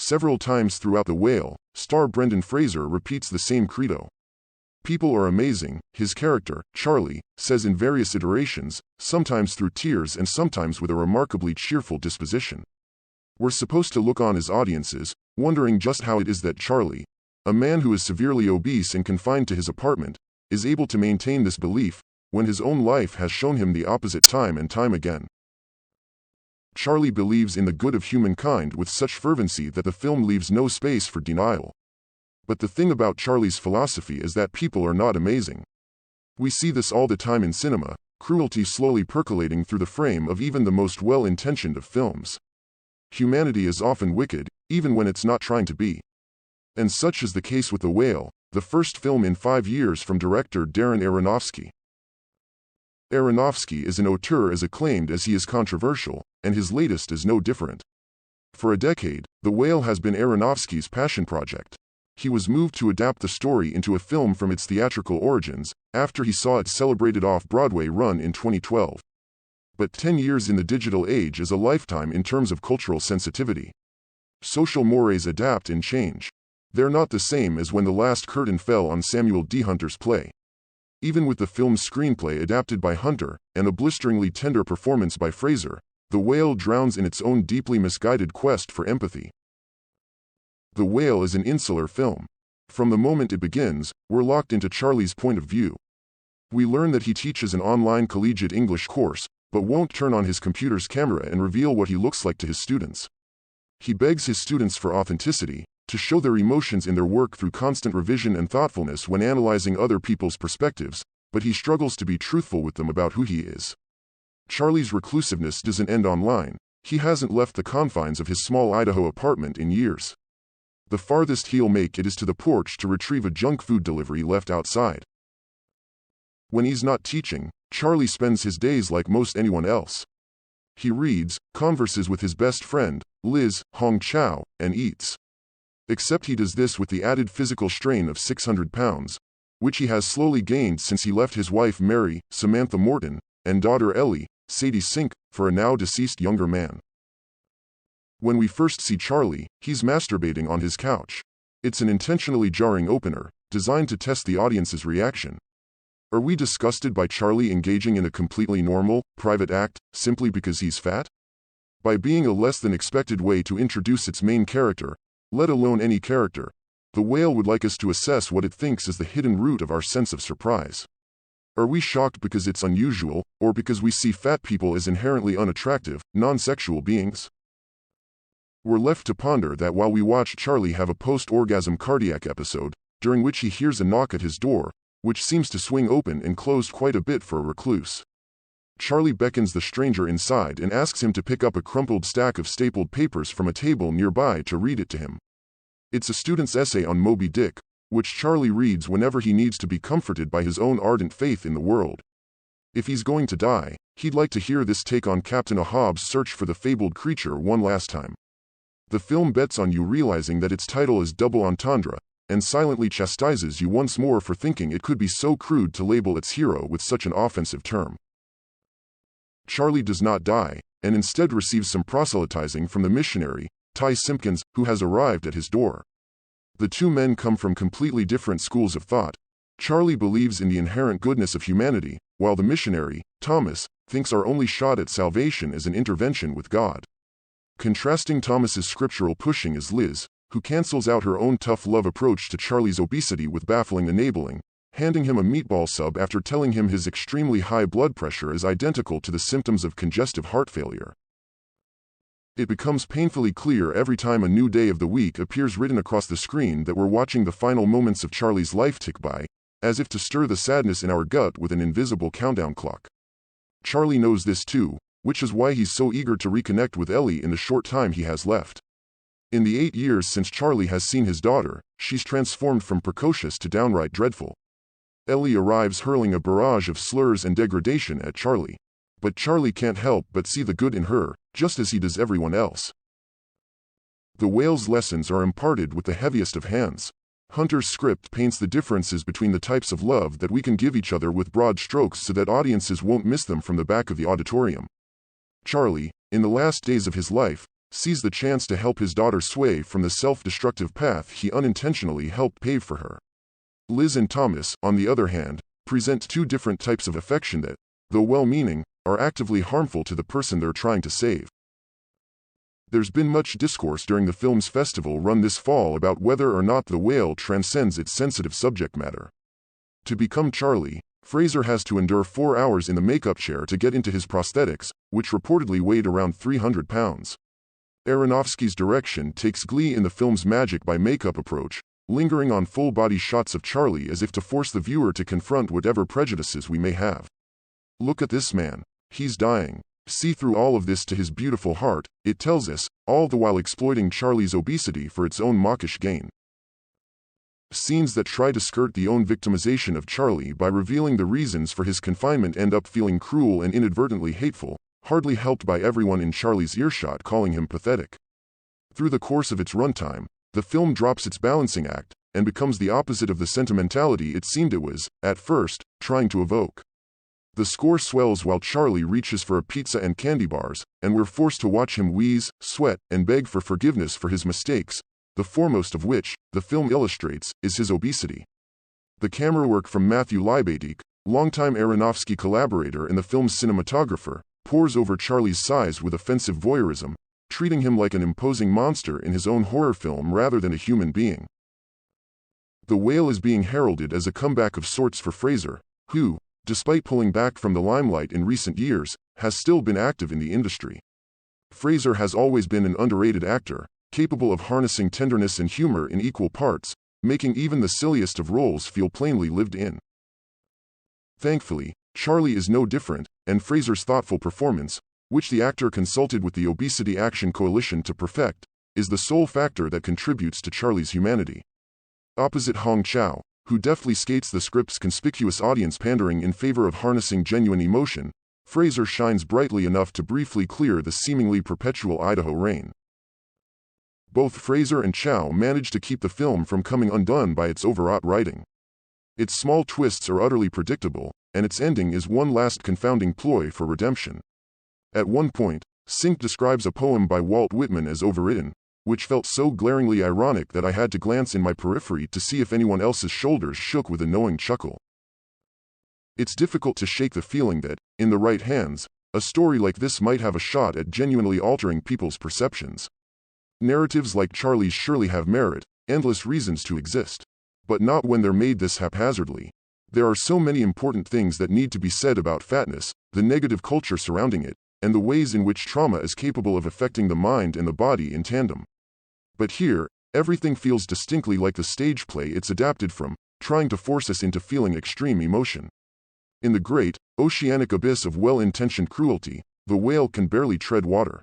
Several times throughout The Whale, star Brendan Fraser repeats the same credo. People are amazing, his character, Charlie, says in various iterations, sometimes through tears and sometimes with a remarkably cheerful disposition. We're supposed to look on as audiences, wondering just how it is that Charlie, a man who is severely obese and confined to his apartment, is able to maintain this belief, when his own life has shown him the opposite time and time again. Charlie believes in the good of humankind with such fervency that the film leaves no space for denial. But the thing about Charlie's philosophy is that people are not amazing. We see this all the time in cinema, cruelty slowly percolating through the frame of even the most well-intentioned of films. Humanity is often wicked, even when it's not trying to be. And such is the case with The Whale, the first film in 5 years from director Darren Aronofsky. Aronofsky is an auteur as acclaimed as he is controversial, and his latest is no different. For a decade, The Whale has been Aronofsky's passion project. He was moved to adapt the story into a film from its theatrical origins, after he saw its celebrated off-Broadway run in 2012. But 10 years in the digital age is a lifetime in terms of cultural sensitivity. Social mores adapt and change. They're not the same as when the last curtain fell on Samuel D. Hunter's play. Even with the film's screenplay adapted by Hunter, and a blisteringly tender performance by Fraser, The Whale drowns in its own deeply misguided quest for empathy. The Whale is an insular film. From the moment it begins, we're locked into Charlie's point of view. We learn that he teaches an online collegiate English course, but won't turn on his computer's camera and reveal what he looks like to his students. He begs his students for authenticity, to show their emotions in their work through constant revision and thoughtfulness when analyzing other people's perspectives, but he struggles to be truthful with them about who he is. Charlie's reclusiveness doesn't end online. He hasn't left the confines of his small Idaho apartment in years. The farthest he'll make it is to the porch to retrieve a junk food delivery left outside. When he's not teaching, Charlie spends his days like most anyone else. He reads, converses with his best friend, Liz, Hong Chow, and eats. Except he does this with the added physical strain of 600 pounds, which he has slowly gained since he left his wife Mary, Samantha Morton, and daughter Ellie, Sadie Sink, for a now deceased younger man. When we first see Charlie, he's masturbating on his couch. It's an intentionally jarring opener, designed to test the audience's reaction. Are we disgusted by Charlie engaging in a completely normal, private act, simply because he's fat? By being a less than expected way to introduce its main character, let alone any character, The Whale would like us to assess what it thinks is the hidden root of our sense of surprise. Are we shocked because it's unusual, or because we see fat people as inherently unattractive, non-sexual beings? We're left to ponder that while we watch Charlie have a post-orgasm cardiac episode, during which he hears a knock at his door, which seems to swing open and close quite a bit for a recluse. Charlie beckons the stranger inside and asks him to pick up a crumpled stack of stapled papers from a table nearby to read it to him. It's a student's essay on Moby Dick, which Charlie reads whenever he needs to be comforted by his own ardent faith in the world. If he's going to die, he'd like to hear this take on Captain Ahab's search for the fabled creature one last time. The film bets on you realizing that its title is double entendre, and silently chastises you once more for thinking it could be so crude to label its hero with such an offensive term. Charlie does not die, and instead receives some proselytizing from the missionary, Ty Simpkins, who has arrived at his door. The two men come from completely different schools of thought. Charlie believes in the inherent goodness of humanity, while the missionary, Thomas, thinks our only shot at salvation is an intervention with God. Contrasting Thomas's scriptural pushing is Liz, who cancels out her own tough love approach to Charlie's obesity with baffling enabling, handing him a meatball sub after telling him his extremely high blood pressure is identical to the symptoms of congestive heart failure. It becomes painfully clear every time a new day of the week appears written across the screen that we're watching the final moments of Charlie's life tick by, as if to stir the sadness in our gut with an invisible countdown clock. Charlie knows this too, which is why he's so eager to reconnect with Ellie in the short time he has left. In the 8 years since Charlie has seen his daughter, she's transformed from precocious to downright dreadful. Ellie arrives hurling a barrage of slurs and degradation at Charlie. But Charlie can't help but see the good in her, just as he does everyone else. The Whale's lessons are imparted with the heaviest of hands. Hunter's script paints the differences between the types of love that we can give each other with broad strokes so that audiences won't miss them from the back of the auditorium. Charlie, in the last days of his life, sees the chance to help his daughter sway from the self-destructive path he unintentionally helped pave for her. Liz and Thomas, on the other hand, present two different types of affection that, though well-meaning, are actively harmful to the person they're trying to save. There's been much discourse during the film's festival run this fall about whether or not The Whale transcends its sensitive subject matter. To become Charlie, Fraser has to endure 4 hours in the makeup chair to get into his prosthetics, which reportedly weighed around 300 pounds. Aronofsky's direction takes glee in the film's magic by makeup approach, lingering on full-body shots of Charlie as if to force the viewer to confront whatever prejudices we may have. Look at this man. He's dying. See through all of this to his beautiful heart, it tells us, all the while exploiting Charlie's obesity for its own mawkish gain. Scenes that try to skirt the own victimization of Charlie by revealing the reasons for his confinement end up feeling cruel and inadvertently hateful, hardly helped by everyone in Charlie's earshot calling him pathetic. Through the course of its runtime, the film drops its balancing act and becomes the opposite of the sentimentality it seemed it was, at first, trying to evoke. The score swells while Charlie reaches for a pizza and candy bars, and we're forced to watch him wheeze, sweat, and beg for forgiveness for his mistakes, the foremost of which, the film illustrates, is his obesity. The camera work from Matthew Libatique, longtime Aronofsky collaborator and the film's cinematographer, pours over Charlie's size with offensive voyeurism, treating him like an imposing monster in his own horror film rather than a human being. The Whale is being heralded as a comeback of sorts for Fraser, who, despite pulling back from the limelight in recent years, has still been active in the industry. Fraser has always been an underrated actor, capable of harnessing tenderness and humor in equal parts, making even the silliest of roles feel plainly lived in. Thankfully, Charlie is no different, and Fraser's thoughtful performance, which the actor consulted with the Obesity Action Coalition to perfect, is the sole factor that contributes to Charlie's humanity. Opposite Hong Chow, who deftly skates the script's conspicuous audience pandering in favor of harnessing genuine emotion, Fraser shines brightly enough to briefly clear the seemingly perpetual Idaho rain. Both Fraser and Chow manage to keep the film from coming undone by its overwrought writing. Its small twists are utterly predictable, and its ending is one last confounding ploy for redemption. At one point, Sink describes a poem by Walt Whitman as overwritten, which felt so glaringly ironic that I had to glance in my periphery to see if anyone else's shoulders shook with a knowing chuckle. It's difficult to shake the feeling that, in the right hands, a story like this might have a shot at genuinely altering people's perceptions. Narratives like Charlie's surely have merit, endless reasons to exist. But not when they're made this haphazardly. There are so many important things that need to be said about fatness, the negative culture surrounding it, and the ways in which trauma is capable of affecting the mind and the body in tandem. But here, everything feels distinctly like the stage play it's adapted from, trying to force us into feeling extreme emotion. In the great, oceanic abyss of well-intentioned cruelty, the whale can barely tread water.